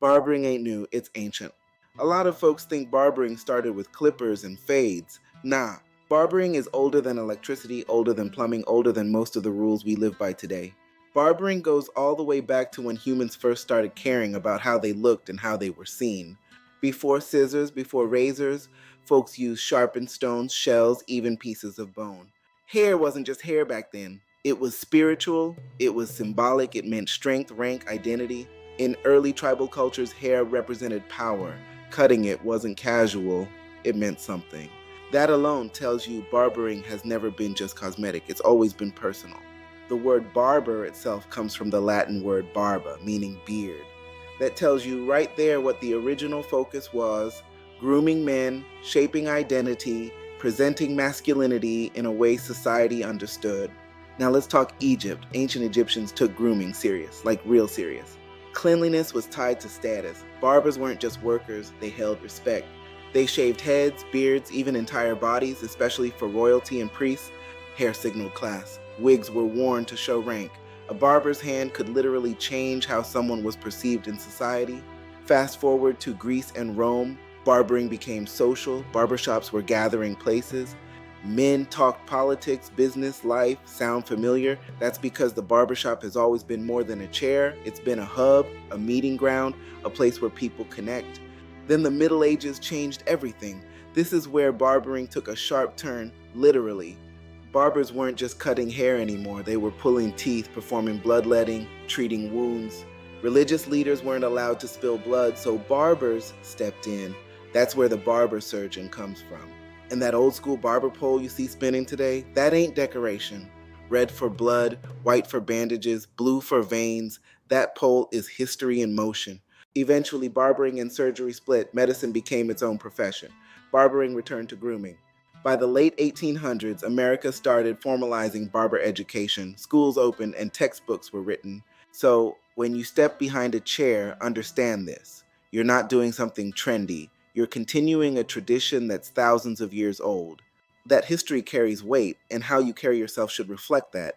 Barbering ain't new, it's ancient. A lot of folks think barbering started with clippers and fades. Nah, barbering is older than electricity, older than plumbing, older than most of the rules we live by today. Barbering goes all the way back to when humans first started caring about how they looked and how they were seen. Before scissors, before razors, folks used sharpened stones, shells, even pieces of bone. Hair wasn't just hair back then. It was spiritual, it was symbolic, it meant strength, rank, identity. In early tribal cultures, hair represented power. Cutting it wasn't casual, it meant something. That alone tells you barbering has never been just cosmetic, it's always been personal. The word barber itself comes from the Latin word barba, meaning beard. That tells you right there what the original focus was: grooming men, shaping identity, presenting masculinity in a way society understood. Now let's talk Egypt. Ancient Egyptians took grooming serious, like real serious. Cleanliness was tied to status. Barbers weren't just workers, they held respect. They shaved heads, beards, even entire bodies, especially for royalty and priests. Hair signaled class. Wigs were worn to show rank. A barber's hand could literally change how someone was perceived in society. Fast forward to Greece and Rome, barbering became social. Barbershops were gathering places. Men talked politics, business, life. Sound familiar? That's because the barbershop has always been more than a chair. It's been a hub, a meeting ground, a place where people connect. Then the Middle Ages changed everything. This is where barbering took a sharp turn, literally. Barbers weren't just cutting hair anymore, they were pulling teeth, performing bloodletting, treating wounds. Religious leaders weren't allowed to spill blood, so barbers stepped in. That's where the barber surgeon comes from. And that old school barber pole you see spinning today, that ain't decoration. Red for blood, white for bandages, blue for veins, that pole is history in motion. Eventually, barbering and surgery split. Medicine became its own profession. Barbering returned to grooming. By the late 1800s, America started formalizing barber education. Schools opened and textbooks were written. So, when you step behind a chair, understand this. You're not doing something trendy. You're continuing a tradition that's thousands of years old. That history carries weight, and how you carry yourself should reflect that.